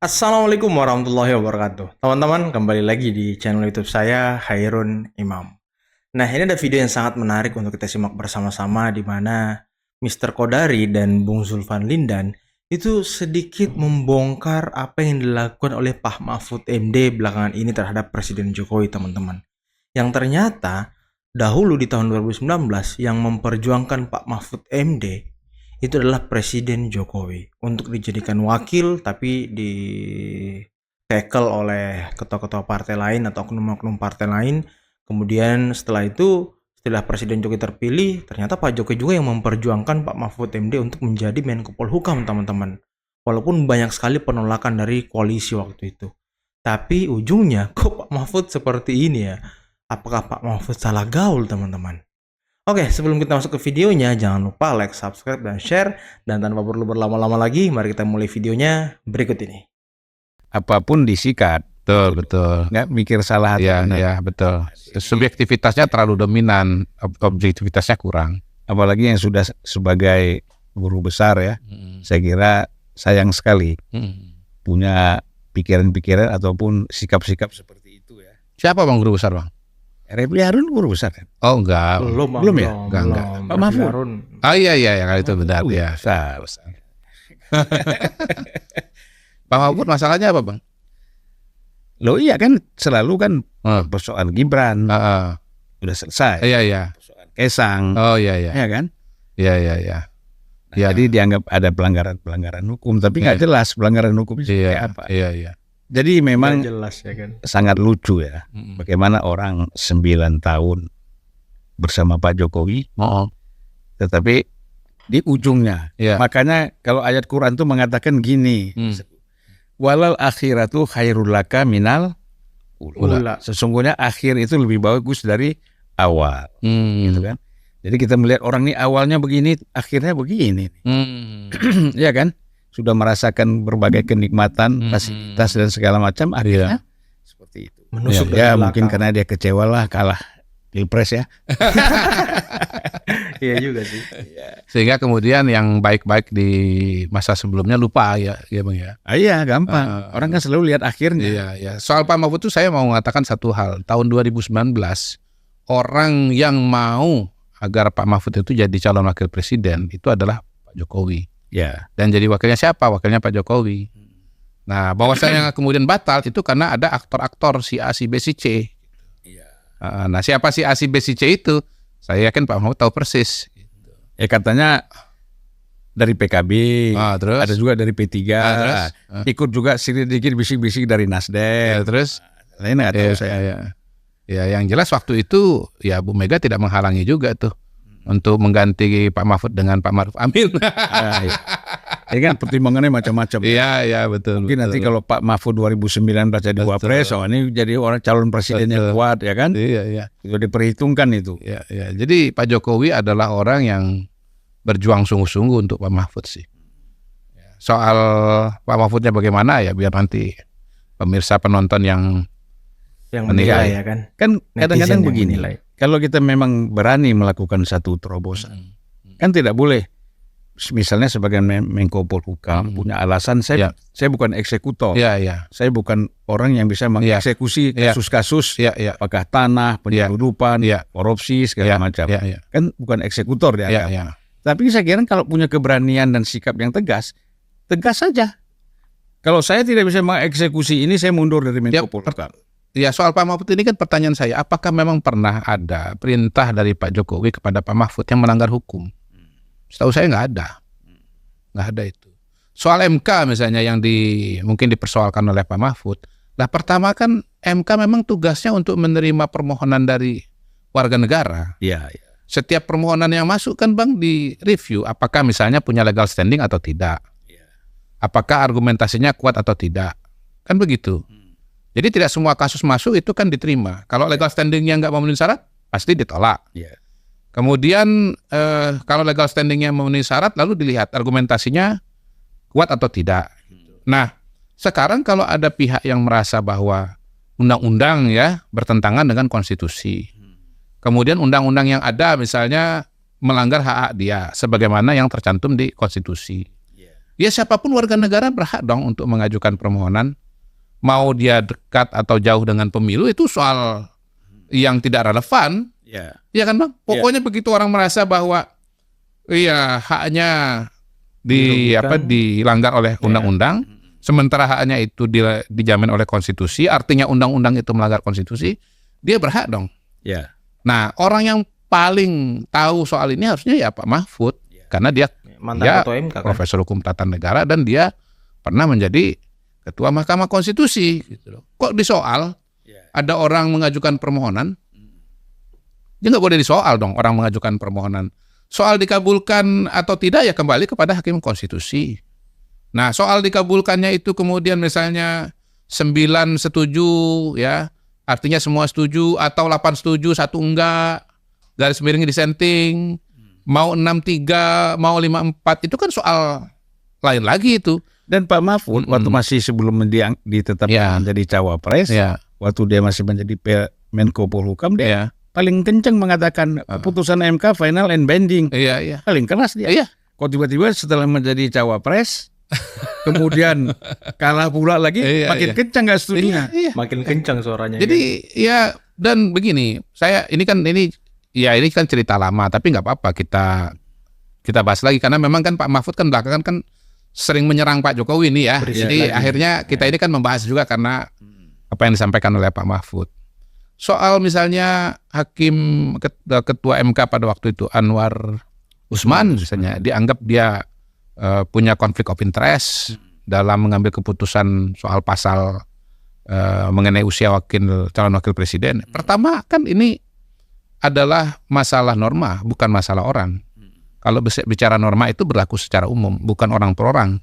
Assalamualaikum warahmatullahi wabarakatuh. Teman-teman, kembali lagi di channel YouTube saya, Hairun Imam. Nah, ini ada video yang sangat menarik untuk kita simak bersama-sama di mana Mr. Kodari dan Bung Zulfan Lindan itu sedikit membongkar apa yang dilakukan oleh Pak Mahfud MD belakangan ini terhadap Presiden Jokowi, teman-teman. Yang ternyata dahulu di tahun 2019 yang memperjuangkan Pak Mahfud MD itu adalah Presiden Jokowi untuk dijadikan wakil, tapi di tackle oleh ketua-ketua partai lain atau oknum-oknum partai lain. Kemudian setelah itu, setelah Presiden Jokowi terpilih, ternyata Pak Jokowi juga yang memperjuangkan Pak Mahfud MD untuk menjadi Menko Polhukam, teman-teman. Walaupun banyak sekali penolakan dari koalisi waktu itu. Tapi ujungnya kok Pak Mahfud seperti ini ya? Apakah Pak Mahfud salah gaul, teman-teman? Oke, sebelum kita masuk ke videonya, jangan lupa like, subscribe, dan share. Dan tanpa perlu berlama-lama lagi, mari kita mulai videonya berikut ini. Apapun disikat, Betul. nggak mikir salah atau Ya, benar. ya, betul. Subjektivitasnya terlalu dominan, objektivitasnya kurang. Apalagi yang sudah sebagai guru besar ya, saya kira sayang sekali punya pikiran-pikiran ataupun sikap-sikap seperti itu ya. Siapa Bang guru besar, Bang? Refli Harun guru besar kan? Oh, enggak. Belum ya? Enggak. Pak Mahfud. Oh iya, yang itu benar Oh, ya. besar. Bang Mahfud masalahnya apa, Bang? Loh iya kan selalu kan Oh. persoalan Gibran udah selesai. Iya. Persoalan Kaisang, Oh iya. ya kan? Iya. Nah, Ya. Jadi dianggap ada pelanggaran hukum, tapi nggak Iya. jelas pelanggaran hukumnya seperti Iya. apa. Iya. Jadi memang jelas ya kan. sangat lucu ya, bagaimana orang 9 tahun bersama Pak Jokowi, Oh. tetapi di ujungnya, Iya. makanya kalau ayat Quran itu mengatakan gini, walal akhiratu khairul laka minal ula. Sesungguhnya akhir itu lebih bagus dari awal, gitu kan. Jadi kita melihat orang ini awalnya begini, akhirnya begini, ya kan? Sudah merasakan berbagai kenikmatan, fasilitas dan segala macam, akhirnya seperti itu. Menusuk Ya dari mungkin belakang. karena dia kecewa lah kalah pilpres ya. Iya juga sih. Sehingga kemudian yang baik-baik di masa sebelumnya lupa ya Bang ya. Iya gampang. Orang kan selalu lihat akhirnya. Iya. Soal Pak Mahfud itu saya mau mengatakan satu hal. Tahun 2019 orang yang mau agar Pak Mahfud itu jadi calon wakil presiden itu adalah Pak Jokowi. Ya. Dan jadi wakilnya siapa? Wakilnya Pak Jokowi. Nah, bahwasanya yang kemudian batal itu karena ada aktor-aktor si A, si B, si C. Nah, siapa si A, si B, si C itu? Saya yakin Pak Mahfud tahu persis. Ya katanya dari PKB, Terus? ada juga dari P3, Terus? ikut juga sedikit bisik-bisik dari Nasdem. Terus? Lain nggak tahu saya. Ya, yang jelas waktu itu ya Bu Mega tidak menghalangi juga tuh untuk mengganti Pak Mahfud dengan Pak Maruf Amin. Ya. Ini kan pertimbangannya macam-macam. Iya, betul. Mungkin nanti kalau Pak Mahfud 2019 jadi wapres, ini jadi orang calon presidennya kuat ya kan? Iya. Itu diperhitungkan itu. Ya. Jadi Pak Jokowi adalah orang yang berjuang sungguh-sungguh untuk Pak Mahfud sih. Soal Pak Mahfudnya bagaimana ya biar nanti pemirsa penonton yang menilai ya kan. Kan kadang-kadang Netizen yang begini, menilai. kalau kita memang berani melakukan satu terobosan, kan tidak boleh. Misalnya sebagai Menko Polhukam punya alasan saya bukan eksekutor, Iya. saya bukan orang yang bisa mengeksekusi kasus-kasus, apakah tanah, penyeludupan, korupsi segala macam. Kan bukan eksekutor dia. Tapi saya kira kalau punya keberanian dan sikap yang tegas saja. Kalau saya tidak bisa mengeksekusi ini, saya mundur dari Menko Polhukam. Ya, soal Pak Mahfud ini kan pertanyaan saya, apakah memang pernah ada perintah dari Pak Jokowi kepada Pak Mahfud yang melanggar hukum? Setahu saya nggak ada itu. Soal MK misalnya yang mungkin dipersoalkan oleh Pak Mahfud. Nah, pertama kan MK memang tugasnya untuk menerima permohonan dari warga negara. Iya. Setiap permohonan yang masuk kan Bang di review apakah misalnya punya legal standing atau tidak. Apakah argumentasinya kuat atau tidak. Kan begitu. Jadi tidak semua kasus masuk itu kan diterima. Kalau legal standingnya nggak memenuhi syarat, pasti ditolak. Kemudian kalau legal standingnya memenuhi syarat, lalu dilihat argumentasinya kuat atau tidak. Nah, sekarang kalau ada pihak yang merasa bahwa undang-undang ya bertentangan dengan konstitusi, kemudian undang-undang yang ada misalnya melanggar hak dia, sebagaimana yang tercantum di konstitusi. Ya siapapun warga negara berhak dong untuk mengajukan permohonan. Mau dia dekat atau jauh dengan pemilu itu soal yang tidak relevan. Ya. Ya kan Bang? Pokoknya begitu orang merasa bahwa haknya dilanggar oleh undang-undang, sementara haknya itu dijamin oleh konstitusi, artinya undang-undang itu melanggar konstitusi, dia berhak dong. Ya. Nah, orang yang paling tahu soal ini harusnya ya Pak Mahfud, karena dia Mantan Ketua MK kan? Profesor Hukum Tata Negara dan dia pernah menjadi Ketua Mahkamah Konstitusi. Gitu loh. Kok disoal? Ada orang mengajukan permohonan, dia nggak boleh disoal dong orang mengajukan permohonan. Soal dikabulkan atau tidak ya kembali kepada Hakim Konstitusi. Nah, soal dikabulkannya itu kemudian misalnya 9 setuju ya, artinya semua setuju, atau 8 setuju, 1 enggak, garis miring dissenting, mau 6-3, mau 5-4, itu kan soal lain lagi itu. Dan Pak Mahfud waktu masih sebelum ditetapkan menjadi cawapres, waktu dia masih menjadi Menko Polhukam, dia paling kencang mengatakan keputusan MK final and binding. Paling keras dia. Kok tiba-tiba setelah menjadi cawapres kemudian kalah pula lagi, makin kencang nggak setuju. Makin kencang suaranya. Jadi dan begini, ini kan cerita lama, tapi nggak apa-apa kita bahas lagi karena memang kan Pak Mahfud kan belakangan kan sering menyerang Pak Jokowi nih ya. Jadi akhirnya kita ini kan membahas juga karena apa yang disampaikan oleh Pak Mahfud. Soal misalnya ketua MK pada waktu itu Anwar Usman misalnya dianggap dia punya konflik of interest dalam mengambil keputusan soal pasal mengenai usia calon wakil presiden. Pertama kan ini adalah masalah norma, bukan masalah orang. Kalau bicara norma itu berlaku secara umum, bukan orang per orang.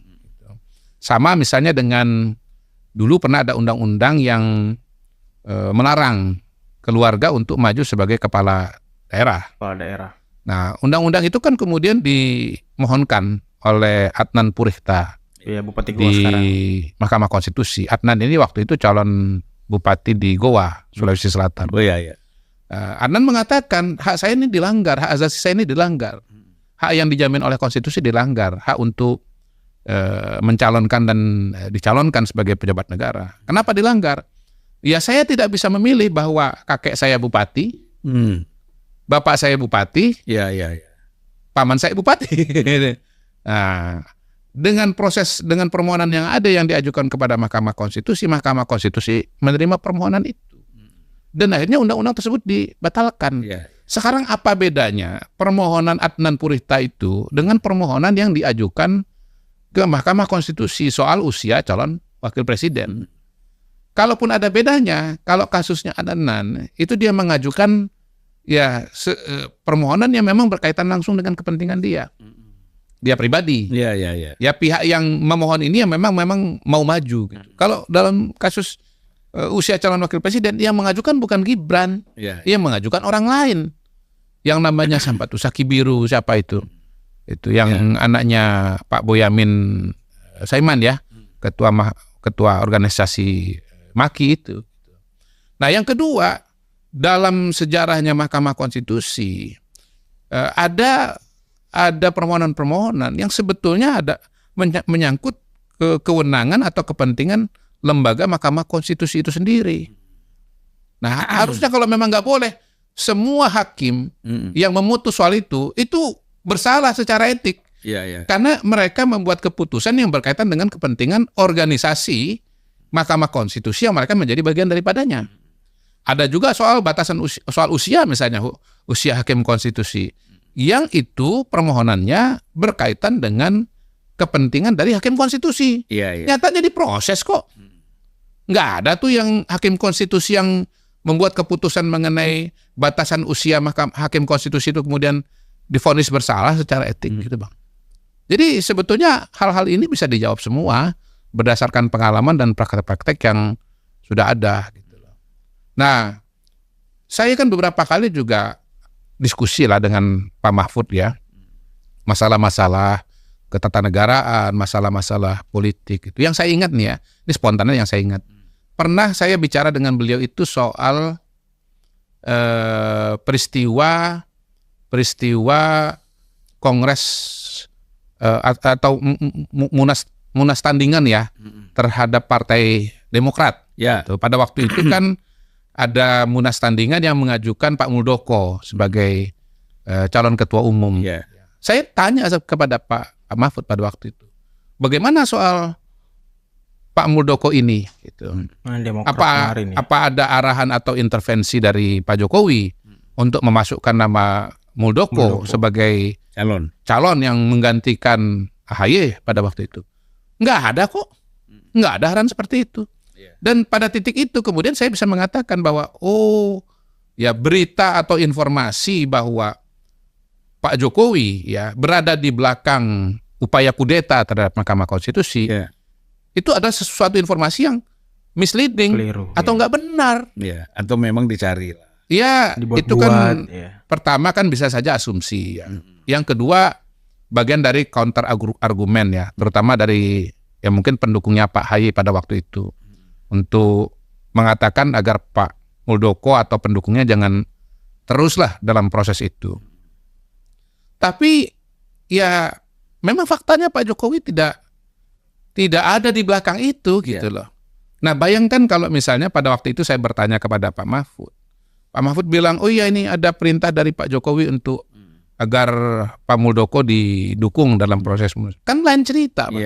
Sama misalnya dengan dulu pernah ada undang-undang yang melarang keluarga untuk maju sebagai kepala daerah. Nah, undang-undang itu kan kemudian dimohonkan oleh Adnan Purihta Bupati Goa di sekarang. Mahkamah Konstitusi. Adnan ini waktu itu calon bupati di Goa, Sulawesi Selatan. Adnan mengatakan hak saya ini dilanggar, hak asasi saya ini dilanggar, hak yang dijamin oleh konstitusi dilanggar, hak untuk mencalonkan dan dicalonkan sebagai pejabat negara. Kenapa dilanggar? Ya saya tidak bisa memilih bahwa kakek saya bupati, bapak saya bupati, paman saya bupati. Nah, dengan permohonan yang ada yang diajukan kepada Mahkamah Konstitusi menerima permohonan itu. Dan akhirnya undang-undang tersebut dibatalkan. Sekarang apa bedanya permohonan Adnan Purihta itu dengan permohonan yang diajukan ke Mahkamah Konstitusi soal usia calon wakil presiden? Kalaupun ada bedanya, kalau kasusnya Adnan itu dia mengajukan permohonan yang memang berkaitan langsung dengan kepentingan dia pribadi. Ya pihak yang memohon ini yang memang mau maju. Gitu. Kalau dalam kasus usia calon wakil presiden yang mengajukan bukan Gibran, yang mengajukan orang lain yang namanya Sambatu Sakibiru, siapa itu yang anaknya Pak Boyamin Saiman ya, ketua organisasi MAKI itu. Nah yang kedua, dalam sejarahnya Mahkamah Konstitusi ada permohonan-permohonan yang sebetulnya ada menyangkut kewenangan atau kepentingan lembaga Mahkamah Konstitusi itu sendiri. Nah, harusnya kalau memang nggak boleh, semua hakim yang memutus soal itu bersalah secara etik. Karena mereka membuat keputusan yang berkaitan dengan kepentingan organisasi Mahkamah Konstitusi yang mereka menjadi bagian daripadanya. Ada juga soal batasan soal usia misalnya, usia hakim konstitusi. Yang itu permohonannya berkaitan dengan kepentingan dari hakim konstitusi. Nyatanya diproses kok. Nggak ada tuh yang hakim konstitusi yang membuat keputusan mengenai batasan usia hakim konstitusi itu kemudian divonis bersalah secara etik gitu Bang. Jadi sebetulnya hal-hal ini bisa dijawab semua berdasarkan pengalaman dan praktek-praktek yang sudah ada gitu loh. Nah, saya kan beberapa kali juga diskusi lah dengan Pak Mahfud ya, masalah-masalah ketatanegaraan, masalah-masalah politik itu. Yang saya ingat nih ya, ini spontannya yang saya ingat. Pernah saya bicara dengan beliau itu soal peristiwa Kongres atau munas tandingan ya terhadap Partai Demokrat. Ya. Tuh, pada waktu itu kan ada munas tandingan yang mengajukan Pak Muldoko sebagai calon ketua umum. Ya. Saya tanya kepada Pak Mahfud pada waktu itu, bagaimana soal Pak Muldoko ini? Gitu. Demokrat Apa kemarin ya. apa ada arahan atau intervensi dari Pak Jokowi untuk memasukkan nama Muldoko sebagai calon yang menggantikan AHY pada waktu itu? Nggak ada kok, nggak ada arahan seperti itu. Dan pada titik itu kemudian saya bisa mengatakan bahwa ya berita atau informasi bahwa Pak Jokowi ya berada di belakang upaya kudeta terhadap Mahkamah Konstitusi, itu adalah sesuatu informasi yang misleading, Keliru, atau nggak benar. Ya, atau memang dicari. Ya, itu kan ya. pertama kan bisa saja asumsi. Ya. Yang kedua bagian dari counter argumen ya, terutama dari ya mungkin pendukungnya Pak Haye pada waktu itu untuk mengatakan agar Pak Muldoko atau pendukungnya jangan teruslah dalam proses itu. Tapi ya memang faktanya Pak Jokowi tidak ada di belakang itu gitu loh. Nah, bayangkan kalau misalnya pada waktu itu saya bertanya kepada Pak Mahfud. Pak Mahfud bilang, "Oh iya, ini ada perintah dari Pak Jokowi untuk agar Pak Muldoko didukung dalam proses." Kan lain cerita, Bang.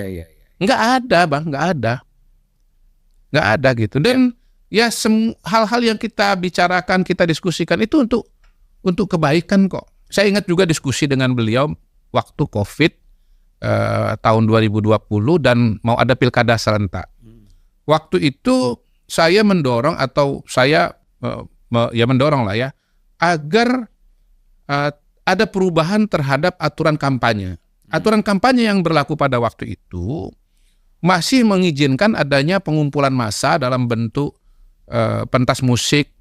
Nggak ada, Bang, nggak ada gitu. Dan ya hal-hal yang kita bicarakan, kita diskusikan itu untuk kebaikan kok. Saya ingat juga diskusi dengan beliau waktu COVID tahun 2020 dan mau ada pilkada serentak. Waktu itu saya mendorong atau saya mendorong lah ya agar ada perubahan terhadap aturan kampanye. Aturan kampanye yang berlaku pada waktu itu masih mengizinkan adanya pengumpulan massa dalam bentuk pentas musik,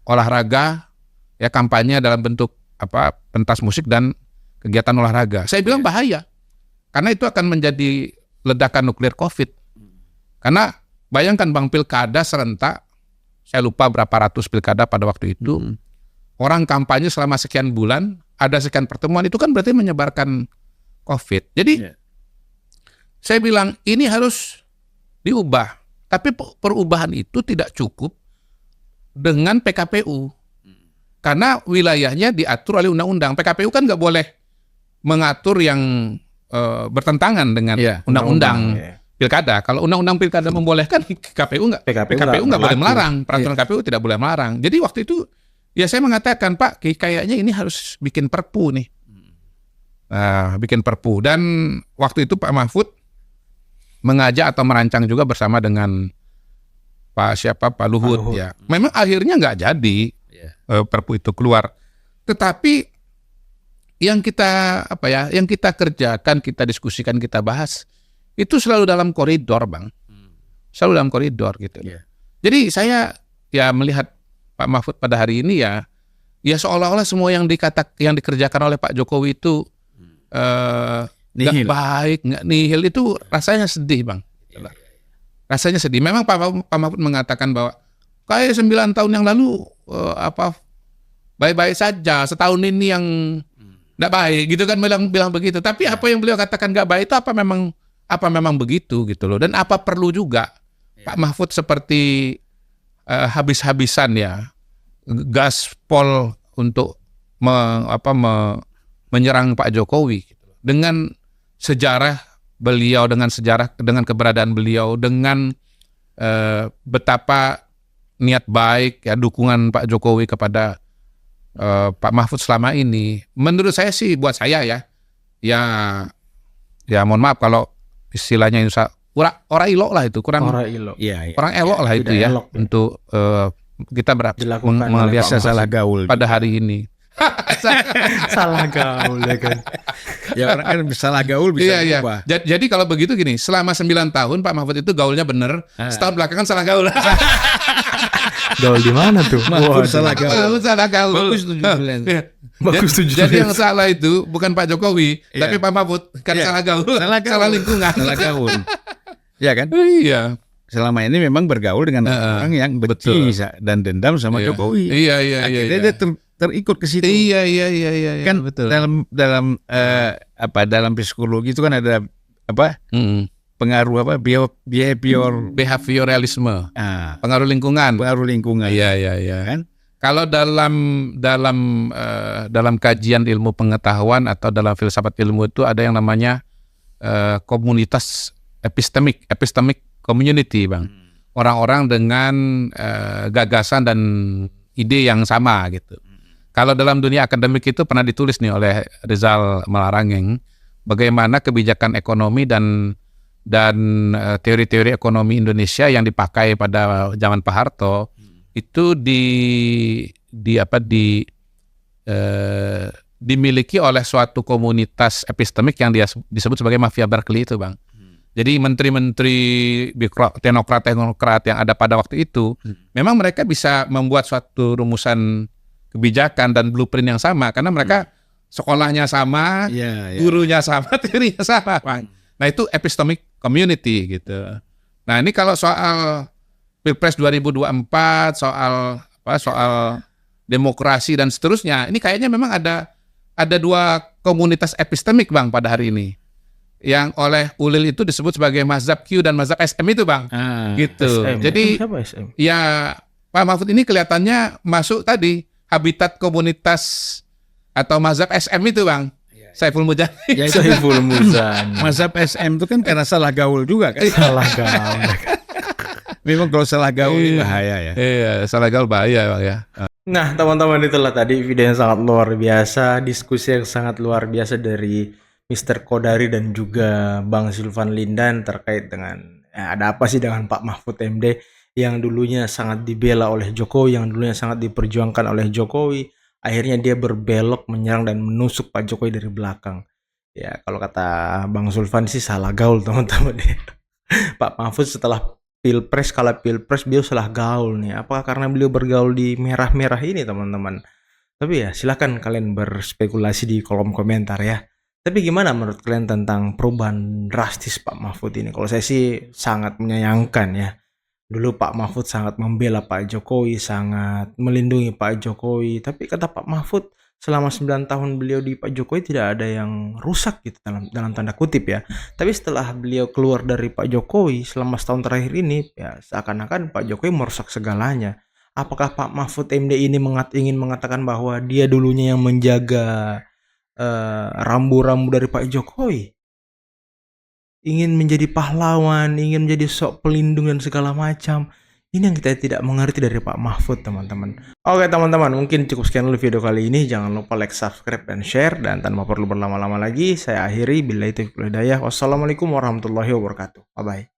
olahraga, ya kampanye dalam bentuk pentas musik dan kegiatan olahraga. Saya bilang bahaya, karena itu akan menjadi ledakan nuklir COVID. Karena bayangkan Bang, pilkada serentak, saya lupa berapa ratus pilkada pada waktu itu, orang kampanye selama sekian bulan, ada sekian pertemuan, itu kan berarti menyebarkan COVID. Jadi saya bilang ini harus diubah, tapi perubahan itu tidak cukup dengan PKPU, karena wilayahnya diatur oleh undang-undang. PKPU kan nggak boleh mengatur yang bertentangan dengan undang-undang pilkada. Kalau undang-undang pilkada membolehkan, PKPU nggak boleh melarang, peraturan KPU tidak boleh melarang. Jadi waktu itu ya saya mengatakan, Pak, kayaknya ini harus bikin perpu nih, bikin perpu. Dan waktu itu Pak Mahfud mengajak atau merancang juga bersama dengan Pak Luhut. Ya. Memang akhirnya nggak jadi perpu itu keluar. Tetapi yang kita kerjakan, kita diskusikan, kita bahas itu selalu dalam koridor, Bang. Selalu dalam koridor gitu. Jadi saya ya melihat Pak Mahfud pada hari ini ya seolah-olah semua yang dikerjakan oleh Pak Jokowi itu nggak baik, nggak nihil, itu rasanya sedih, Bang. Rasanya sedih. Memang Pak Mahfud mengatakan bahwa kayak 9 tahun yang lalu baik-baik saja, setahun ini yang nggak baik, gitu kan, bilang begitu. Tapi apa yang beliau katakan nggak baik itu apa memang begitu gitu loh. Dan apa perlu juga Pak Mahfud seperti habis-habisan ya gaspol untuk menyerang Pak Jokowi gitu. Dengan sejarah beliau, dengan keberadaan beliau, dengan betapa niat baik ya dukungan Pak Jokowi kepada Pak Mahfud selama ini. Menurut saya sih, buat saya ya mohon maaf kalau istilahnya orang elok lah itu, kurang elok lah itu ya untuk kita melihat salah gaul pada hari ini. Salah gaul ya kan. Ya orang kan salah gaul bisa berubah. Jadi kalau begitu gini, selama 9 tahun Pak Mahfud itu gaulnya bener, setahun belakangan salah gaul. Gaul di mana tuh? Mahfud salah gaul. Bagus 7 Jadi yang salah itu bukan Pak Jokowi, tapi Pak Mahfud, karena salah gaul, salah lingkungan, salah gaul. Ya kan? Iya. Selama ini memang bergaul dengan orang yang benci dan dendam sama Jokowi. Iya. Akhirnya dia terikut ke situ. Iya. Kan betul. Dalam dalam psikologi itu kan ada pengaruh behavioralisme, pengaruh lingkungan. Iya. Kan? Kalau dalam kajian ilmu pengetahuan atau dalam filsafat ilmu itu ada yang namanya komunitas epistemic community, Bang. Orang-orang dengan gagasan dan ide yang sama gitu. Kalau dalam dunia akademik itu pernah ditulis nih oleh Rizal Malarangeng bagaimana kebijakan ekonomi dan teori-teori ekonomi Indonesia yang dipakai pada zaman Pak Harto itu dimiliki oleh suatu komunitas epistemik yang dia disebut sebagai mafia Berkeley itu, Bang. Jadi menteri-menteri teknokrat yang ada pada waktu itu memang mereka bisa membuat suatu rumusan kebijakan dan blueprint yang sama karena mereka sekolahnya sama, gurunya sama, teorinya sama, Bang. Nah, itu epistemic community gitu. Nah, ini kalau soal Pilpres 2024, soal demokrasi dan seterusnya, ini kayaknya memang ada dua komunitas epistemik, Bang, pada hari ini. Yang oleh Ulil itu disebut sebagai mazhab Q dan mazhab SM itu, Bang. Gitu. SM. Jadi SM? Ya Pak Mahfud ini kelihatannya masuk tadi habitat komunitas atau mazhab SM itu, Bang. Saiful Mujani. Ya itu Saiful Mujani. Mazhab SM itu kan karena salah gaul juga kan. Salah gaul. Memang kalau salah gaul ini bahaya ya. Iya, salah gaul bahaya, Bang, ya. Nah, teman-teman, itulah tadi video yang sangat luar biasa, diskusi yang sangat luar biasa dari Mr. Kodari dan juga Bang Zulfan Lindan terkait dengan ada apa sih dengan Pak Mahfud MD yang dulunya sangat dibela oleh Jokowi, yang dulunya sangat diperjuangkan oleh Jokowi. Akhirnya dia berbelok menyerang dan menusuk Pak Jokowi dari belakang. Ya, kalau kata Bang Zulfan sih salah gaul, teman-teman. Pak Mahfud setelah kala pilpres beliau salah gaul nih. Apakah karena beliau bergaul di merah-merah ini, teman-teman? Tapi ya silakan kalian berspekulasi di kolom komentar ya. Tapi gimana menurut kalian tentang perubahan drastis Pak Mahfud ini? Kalau saya sih sangat menyayangkan ya. Dulu Pak Mahfud sangat membela Pak Jokowi, sangat melindungi Pak Jokowi. Tapi kata Pak Mahfud, selama 9 tahun beliau di Pak Jokowi tidak ada yang rusak gitu dalam tanda kutip ya. Tapi setelah beliau keluar dari Pak Jokowi selama setahun terakhir ini, ya seakan-akan Pak Jokowi merusak segalanya. Apakah Pak Mahfud MD ini ingin mengatakan bahwa dia dulunya yang menjaga rambu-rambu dari Pak Jokowi? Ingin menjadi pahlawan, ingin menjadi sok pelindung dan segala macam. Ini yang kita tidak mengerti dari Pak Mahfud, teman-teman. Oke, teman-teman, mungkin cukup sekian dulu video kali ini. Jangan lupa like, subscribe, dan share. Dan tanpa perlu berlama-lama lagi, saya akhiri. Billahi taufiq wal hidayah. Wassalamualaikum warahmatullahi wabarakatuh. Bye-bye.